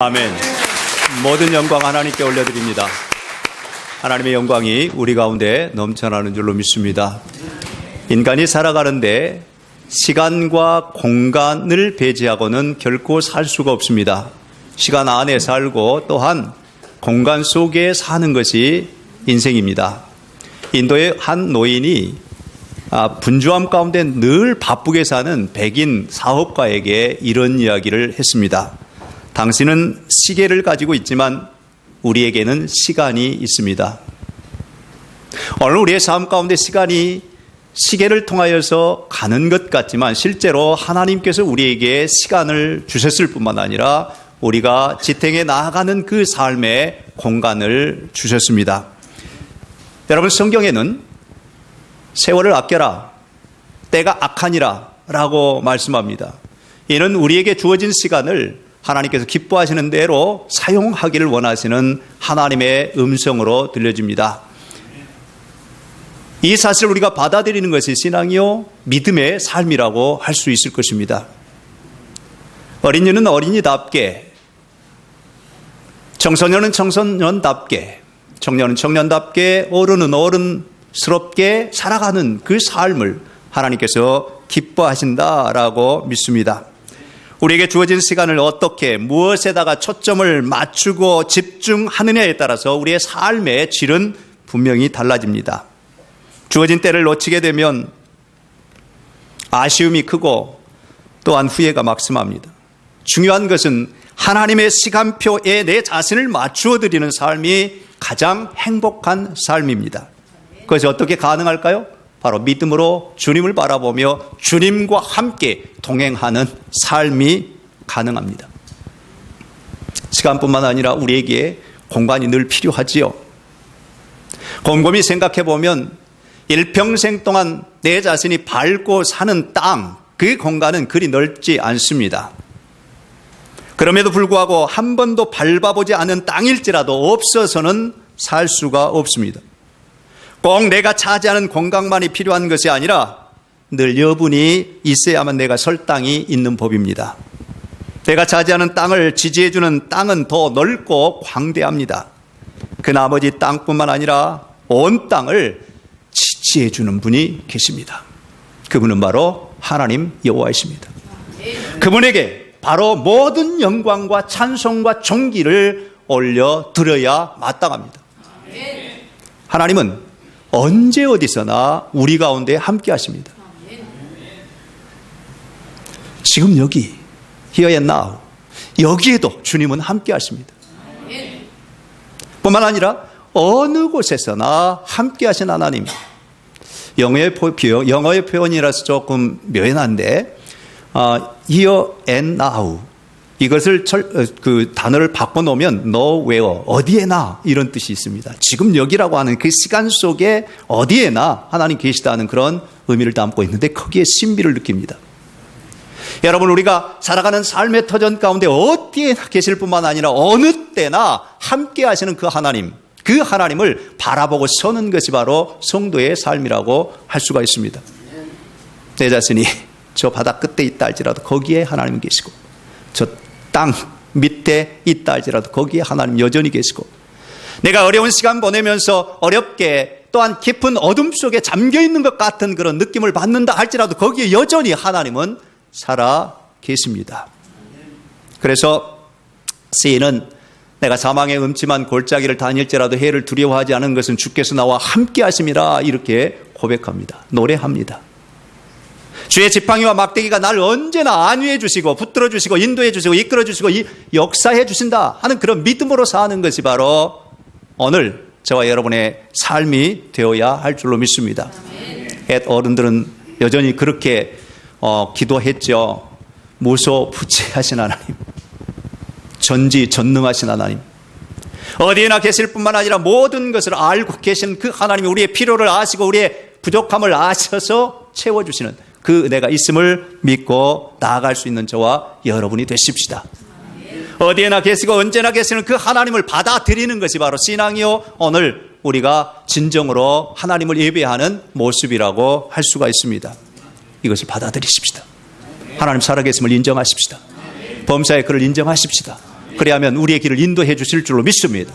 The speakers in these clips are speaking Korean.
아멘. 모든 영광 하나님께 올려드립니다. 하나님의 영광이 우리 가운데 넘쳐나는 줄로 믿습니다. 인간이 살아가는데 시간과 공간을 배제하고는 결코 살 수가 없습니다. 시간 안에 살고 또한 공간 속에 사는 것이 인생입니다. 인도의 한 노인이 분주함 가운데 늘 바쁘게 사는 백인 사업가에게 이런 이야기를 했습니다. 당신은 시계를 가지고 있지만 우리에게는 시간이 있습니다. 오늘 우리의 삶 가운데 시간이 시계를 통하여서 가는 것 같지만 실제로 하나님께서 우리에게 시간을 주셨을 뿐만 아니라 우리가 지탱해 나아가는 그 삶의 공간을 주셨습니다. 여러분, 성경에는 세월을 아껴라, 때가 악하니라 라고 말씀합니다. 이는 우리에게 주어진 시간을 하나님께서 기뻐하시는 대로 사용하기를 원하시는 하나님의 음성으로 들려집니다. 이 사실을 우리가 받아들이는 것이 신앙이요 믿음의 삶이라고 할 수 있을 것입니다. 어린이는 어린이답게, 청소년은 청소년답게, 청년은 청년답게, 어른은 어른스럽게 살아가는 그 삶을 하나님께서 기뻐하신다라고 믿습니다. 우리에게 주어진 시간을 어떻게 무엇에다가 초점을 맞추고 집중하느냐에 따라서 우리의 삶의 질은 분명히 달라집니다. 주어진 때를 놓치게 되면 아쉬움이 크고 또한 후회가 막심합니다. 중요한 것은 하나님의 시간표에 내 자신을 맞추어 드리는 삶이 가장 행복한 삶입니다. 그것이 어떻게 가능할까요? 바로 믿음으로 주님을 바라보며 주님과 함께 동행하는 삶이 가능합니다. 시간뿐만 아니라 우리에게 공간이 늘 필요하지요. 곰곰이 생각해 보면 일평생 동안 내 자신이 밟고 사는 땅, 그 공간은 그리 넓지 않습니다. 그럼에도 불구하고 한 번도 밟아보지 않은 땅일지라도 없어서는 살 수가 없습니다. 꼭 내가 차지하는 공간만이 필요한 것이 아니라 늘 여분이 있어야만 내가 설 땅이 있는 법입니다. 내가 차지하는 땅을 지지해주는 땅은 더 넓고 광대합니다. 그 나머지 땅뿐만 아니라 온 땅을 지지해주는 분이 계십니다. 그분은 바로 하나님 여호와이십니다. 그분에게 바로 모든 영광과 찬송과 존귀를 올려드려야 마땅합니다. 하나님은 언제 어디서나 우리 가운데 함께 하십니다. 지금 여기, here and now, 여기에도 주님은 함께 하십니다. 뿐만 아니라 어느 곳에서나 함께 하신 하나님. 영어의 표현이라서 조금 묘연한데 here and now, 이것을 그 단어를 바꿔놓으면 nowhere, 어디에나 이런 뜻이 있습니다. 지금 여기라고 하는 그 시간 속에 어디에나 하나님 계시다는 그런 의미를 담고 있는데 거기에 신비를 느낍니다. 여러분, 우리가 살아가는 삶의 터전 가운데 어디에나 계실 뿐만 아니라 어느 때나 함께 하시는 그 하나님, 그 하나님을 바라보고 서는 것이 바로 성도의 삶이라고 할 수가 있습니다. 내 자신이 저 바다 끝에 있다 할지라도 거기에 하나님은 계시고, 저 땅 밑에 있다 할지라도 거기에 하나님 여전히 계시고, 내가 어려운 시간 보내면서 어렵게 또한 깊은 어둠 속에 잠겨 있는 것 같은 그런 느낌을 받는다 할지라도 거기에 여전히 하나님은 살아 계십니다. 그래서 시인은 내가 사망의 음침한 골짜기를 다닐지라도 해를 두려워하지 않은 것은 주께서 나와 함께 하심이라 이렇게 고백합니다. 노래합니다. 주의 지팡이와 막대기가 날 언제나 안위해 주시고 붙들어 주시고 인도해 주시고 이끌어 주시고 역사해 주신다 하는 그런 믿음으로 사는 것이 바로 오늘 저와 여러분의 삶이 되어야 할 줄로 믿습니다. 옛 어른들은 여전히 그렇게 기도했죠. 무소부재하신 하나님, 전지전능하신 하나님, 어디에나 계실 뿐만 아니라 모든 것을 알고 계신 그 하나님이 우리의 필요를 아시고 우리의 부족함을 아셔서 채워주시는 그 은혜가 있음을 믿고 나아갈 수 있는 저와 여러분이 되십시다. 어디에나 계시고 언제나 계시는 그 하나님을 받아들이는 것이 바로 신앙이요 오늘 우리가 진정으로 하나님을 예배하는 모습이라고 할 수가 있습니다. 이것을 받아들이십시다. 하나님 살아계심을 인정하십시다. 범사의 그를 인정하십시다. 그리하면 우리의 길을 인도해 주실 줄로 믿습니다.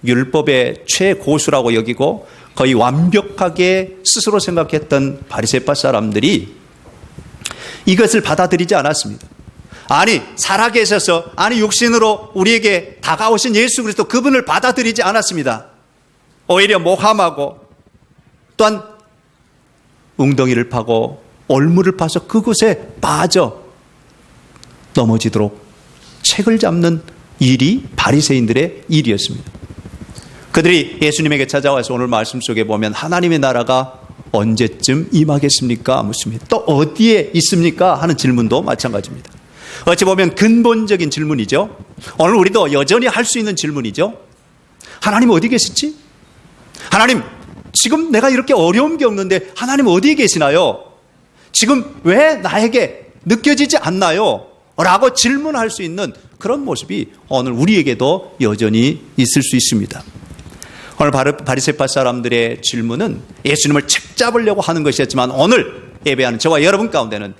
율법의 최고수라고 여기고 거의 완벽하게 스스로 생각했던 바리새파 사람들이 이것을 받아들이지 않았습니다. 아니 살아계셔서 육신으로 우리에게 다가오신 예수 그리스도 그분을 받아들이지 않았습니다. 오히려 모함하고 또한 웅덩이를 파고 올무를 파서 그곳에 빠져 넘어지도록 책을 잡는 일이 바리새인들의 일이었습니다. 그들이 예수님에게 찾아와서 오늘 말씀 속에 보면 하나님의 나라가 언제쯤 임하겠습니까? 묻습니다. 또 어디에 있습니까? 하는 질문도 마찬가지입니다. 어찌 보면 근본적인 질문이죠. 오늘 우리도 여전히 할 수 있는 질문이죠. 하나님 어디 계시지? 하나님 지금 내가 이렇게 어려움 겪는데 하나님 어디에 계시나요? 지금 왜 나에게 느껴지지 않나요? 라고 질문할 수 있는 그런 모습이 오늘 우리에게도 여전히 있을 수 있습니다. 오늘 바리새파 사람들의 질문은 예수님을 책잡으려고 하는 것이었지만 오늘 예배하는 저와 여러분 가운데는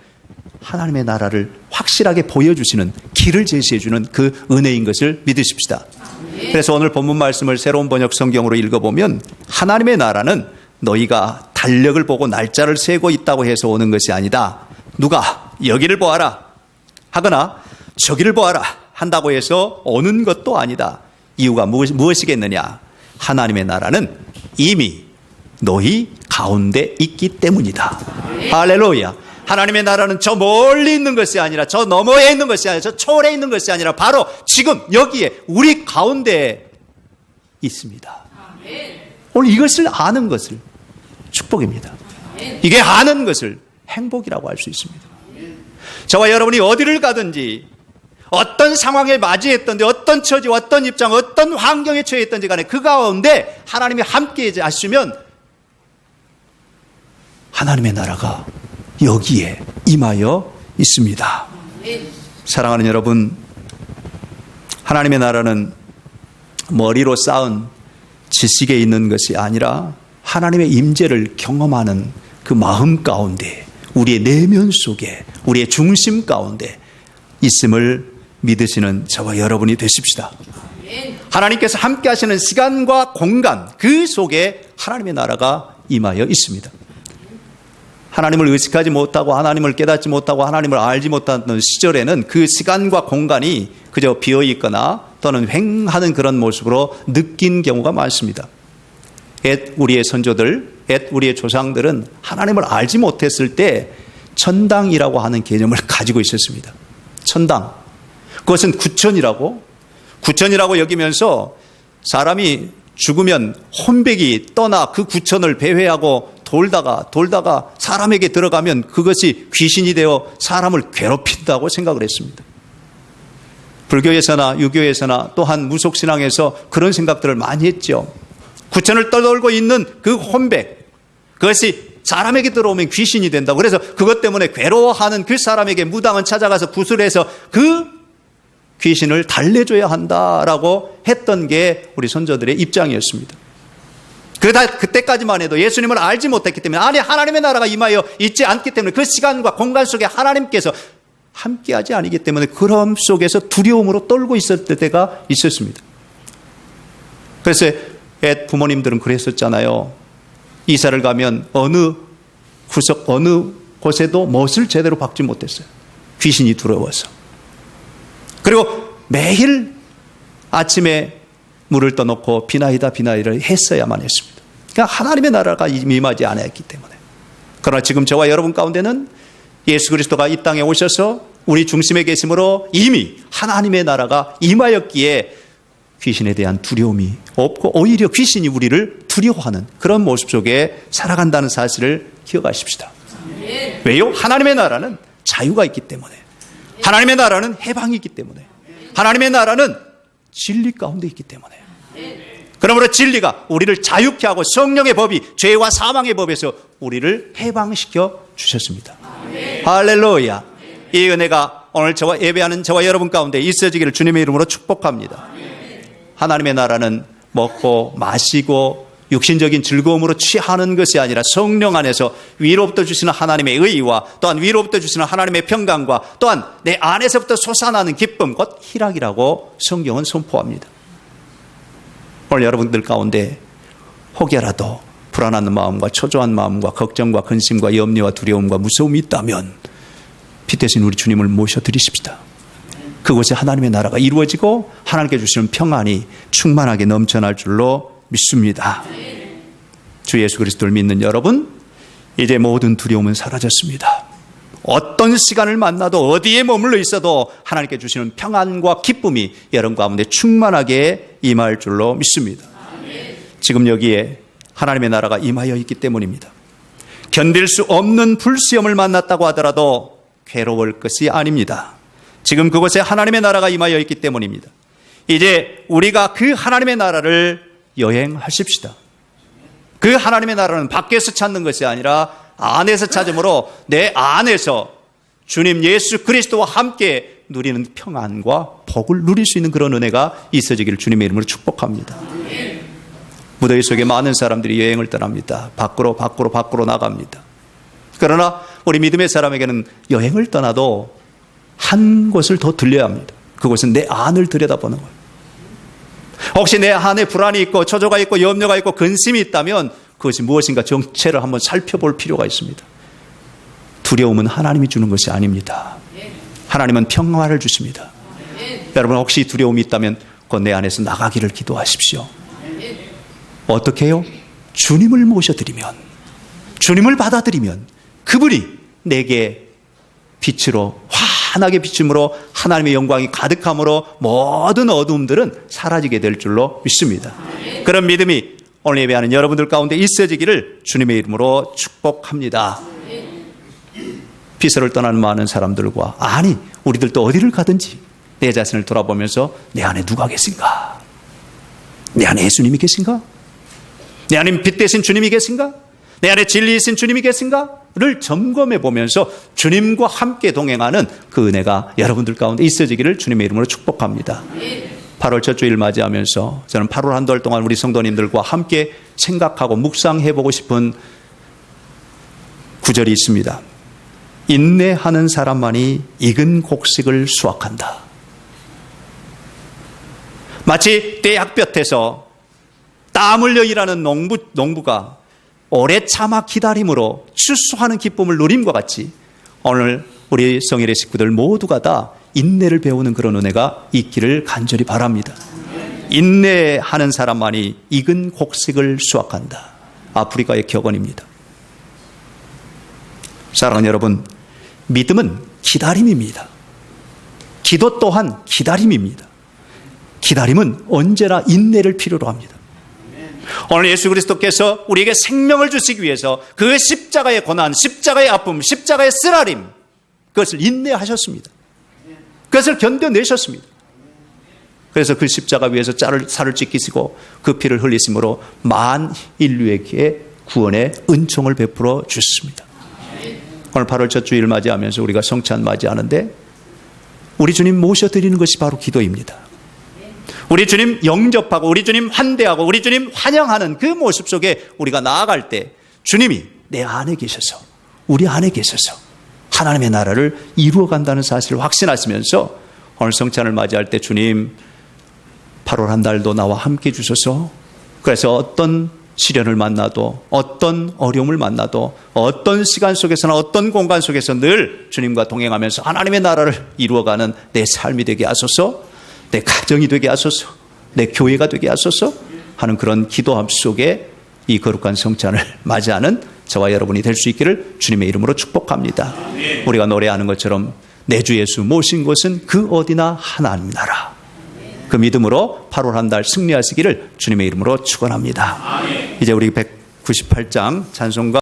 하나님의 나라를 확실하게 보여주시는 길을 제시해주는 그 은혜인 것을 믿으십시다. 그래서 오늘 본문 말씀을 새로운 번역 성경으로 읽어보면 하나님의 나라는 너희가 달력을 보고 날짜를 세고 있다고 해서 오는 것이 아니다. 누가 여기를 보아라 하거나 저기를 보아라 한다고 해서 오는 것도 아니다. 이유가 무엇이겠느냐? 하나님의 나라는 이미 너희 가운데 있기 때문이다. 할렐루야. 하나님의 나라는 저 멀리 있는 것이 아니라 저 너머에 있는 것이 아니라 저 초월에 있는 것이 아니라 바로 지금 여기에 우리 가운데 있습니다. 오늘 이것을 아는 것을 축복입니다. 이게 아는 것을 행복이라고 할 수 있습니다. 저와 여러분이 어디를 가든지 어떤 상황에 맞이했던지 어떤 처지, 어떤 입장, 어떤 환경에 처했던지 간에 그 가운데 하나님이 함께 하시면 하나님의 나라가 여기에 임하여 있습니다. 사랑하는 여러분, 하나님의 나라는 머리로 쌓은 지식에 있는 것이 아니라 하나님의 임재를 경험하는 그 마음 가운데, 우리의 내면 속에, 우리의 중심 가운데 있음을 믿으시는 저와 여러분이 되십시다. 하나님께서 함께 하시는 시간과 공간, 그 속에 하나님의 나라가 임하여 있습니다. 하나님을 의식하지 못하고 하나님을 깨닫지 못하고 하나님을 알지 못하는 시절에는 그 시간과 공간이 그저 비어있거나 또는 횡하는 그런 모습으로 느낀 경우가 많습니다. 우리의 선조들, 우리의 조상들은 하나님을 알지 못했을 때 천당이라고 하는 개념을 가지고 있었습니다. 천당. 그것은 구천이라고 여기면서 사람이 죽으면 혼백이 떠나 그 구천을 배회하고 돌다가 사람에게 들어가면 그것이 귀신이 되어 사람을 괴롭힌다고 생각을 했습니다. 불교에서나 유교에서나 또한 무속신앙에서 그런 생각들을 많이 했죠. 구천을 떠돌고 있는 그 혼백, 그것이 사람에게 들어오면 귀신이 된다고. 그래서 그것 때문에 괴로워하는 그 사람에게 무당은 찾아가서 구슬해서 그 귀신을 달래줘야 한다라고 했던 게 우리 선조들의 입장이었습니다. 그때까지만 해도 예수님을 알지 못했기 때문에, 아니 하나님의 나라가 임하여 있지 않기 때문에, 그 시간과 공간 속에 하나님께서 함께하지 않기 때문에 그런 속에서 두려움으로 떨고 있었을 때가 있었습니다. 그래서 부모님들은 그랬었잖아요. 이사를 가면 어느 곳에도 못을 제대로 박지 못했어요. 귀신이 두려워서. 그리고 매일 아침에 물을 떠놓고 비나이다를 했어야만 했습니다. 그러니까 하나님의 나라가 임하지 않았기 때문에. 그러나 지금 저와 여러분 가운데는 예수 그리스도가 이 땅에 오셔서 우리 중심에 계심으로 이미 하나님의 나라가 임하였기에 귀신에 대한 두려움이 없고 오히려 귀신이 우리를 두려워하는 그런 모습 속에 살아간다는 사실을 기억하십시다. 왜요? 하나님의 나라는 자유가 있기 때문에, 하나님의 나라는 해방이 있기 때문에, 하나님의 나라는 진리 가운데 있기 때문에. 그러므로 진리가 우리를 자유케 하고 성령의 법이 죄와 사망의 법에서 우리를 해방시켜 주셨습니다. 할렐루야. 이 은혜가 오늘 예배하는 저와 여러분 가운데 있어지기를 주님의 이름으로 축복합니다. 하나님의 나라는 먹고 마시고 육신적인 즐거움으로 취하는 것이 아니라 성령 안에서 위로부터 주시는 하나님의 의와 또한 위로부터 주시는 하나님의 평강과 또한 내 안에서부터 솟아나는 기쁨, 곧 희락이라고 성경은 선포합니다. 오늘 여러분들 가운데 혹여라도 불안한 마음과 초조한 마음과 걱정과 근심과 염려와 두려움과 무서움이 있다면 빛 대신 우리 주님을 모셔드리십시다. 그곳에 하나님의 나라가 이루어지고 하나님께 주시는 평안이 충만하게 넘쳐날 줄로 믿습니다. 주 예수 그리스도를 믿는 여러분, 이제 모든 두려움은 사라졌습니다. 어떤 시간을 만나도 어디에 머물러 있어도 하나님께 주시는 평안과 기쁨이 여러분 가운데 충만하게 임할 줄로 믿습니다. 지금 여기에 하나님의 나라가 임하여 있기 때문입니다. 견딜 수 없는 불시험을 만났다고 하더라도 괴로울 것이 아닙니다. 지금 그곳에 하나님의 나라가 임하여 있기 때문입니다. 이제 우리가 그 하나님의 나라를 여행하십시다. 그 하나님의 나라는 밖에서 찾는 것이 아니라 안에서 찾음으로 내 안에서 주님 예수 그리스도와 함께 누리는 평안과 복을 누릴 수 있는 그런 은혜가 있어지기를 주님의 이름으로 축복합니다. 무더위 속에 많은 사람들이 여행을 떠납니다. 밖으로 나갑니다. 그러나 우리 믿음의 사람에게는 여행을 떠나도 한 곳을 더 들려야 합니다. 그곳은 내 안을 들여다보는 거예요. 혹시 내 안에 불안이 있고 초조가 있고 염려가 있고 근심이 있다면 그것이 무엇인가 정체를 한번 살펴볼 필요가 있습니다. 두려움은 하나님이 주는 것이 아닙니다. 하나님은 평화를 주십니다. 여러분 혹시 두려움이 있다면 곧 내 안에서 나가기를 기도하십시오. 어떻게 해요? 주님을 모셔드리면, 주님을 받아들이면 그분이 내게 빛으로 환하게 비춤으로 하나님의 영광이 가득함으로 모든 어두움들은 사라지게 될 줄로 믿습니다. 그런 믿음이 오늘 예배하는 여러분들 가운데 있어지기를 주님의 이름으로 축복합니다. 비서를 떠나는 많은 사람들과 아니 우리들도 어디를 가든지 내 자신을 돌아보면서 내 안에 누가 계신가? 내 안에 예수님이 계신가? 내 안에 빛 대신 주님이 계신가? 내 안에 진리이신 주님이 계신가?를 점검해 보면서 주님과 함께 동행하는 그 은혜가 여러분들 가운데 있어지기를 주님의 이름으로 축복합니다. 8월 첫 주일 맞이하면서 저는 8월 한 달 동안 우리 성도님들과 함께 생각하고 묵상해 보고 싶은 구절이 있습니다. 인내하는 사람만이 익은 곡식을 수확한다. 마치 떼약볕에서 땀 흘려 일하는 농부가 오래 참아 기다림으로 추수하는 기쁨을 누림과 같이 오늘 우리 성일의 식구들 모두가 다 인내를 배우는 그런 은혜가 있기를 간절히 바랍니다. 인내하는 사람만이 익은 곡식을 수확한다. 아프리카의 격언입니다. 사랑하는 여러분, 믿음은 기다림입니다. 기도 또한 기다림입니다. 기다림은 언제나 인내를 필요로 합니다. 오늘 예수 그리스도께서 우리에게 생명을 주시기 위해서 그 십자가의 고난, 십자가의 아픔, 십자가의 쓰라림, 그것을 인내하셨습니다. 그것을 견뎌내셨습니다. 그래서 그 십자가 위에서 살을 찢기시고 그 피를 흘리심으로 만 인류에게 구원의 은총을 베풀어 주셨습니다. 오늘 8월 첫 주일 맞이하면서 우리가 성찬 맞이하는데 우리 주님 모셔드리는 것이 바로 기도입니다. 우리 주님 영접하고 우리 주님 환대하고 우리 주님 환영하는 그 모습 속에 우리가 나아갈 때 주님이 내 안에 계셔서 우리 안에 계셔서 하나님의 나라를 이루어간다는 사실을 확신하시면서 오늘 성찬을 맞이할 때 주님 8월 한 달도 나와 함께 주셔서 그래서 어떤 시련을 만나도 어떤 어려움을 만나도 어떤 시간 속에서나 어떤 공간 속에서 늘 주님과 동행하면서 하나님의 나라를 이루어가는 내 삶이 되게 하소서, 내 가정이 되게 하소서, 내 교회가 되게 하소서 하는 그런 기도함 속에 이 거룩한 성찬을 맞이하는 저와 여러분이 될 수 있기를 주님의 이름으로 축복합니다. 우리가 노래하는 것처럼 내 주 예수 모신 곳은 그 어디나 하나님 나라. 그 믿음으로 8월 한 달 승리하시기를 주님의 이름으로 축원합니다. 이제 우리 198장 찬송가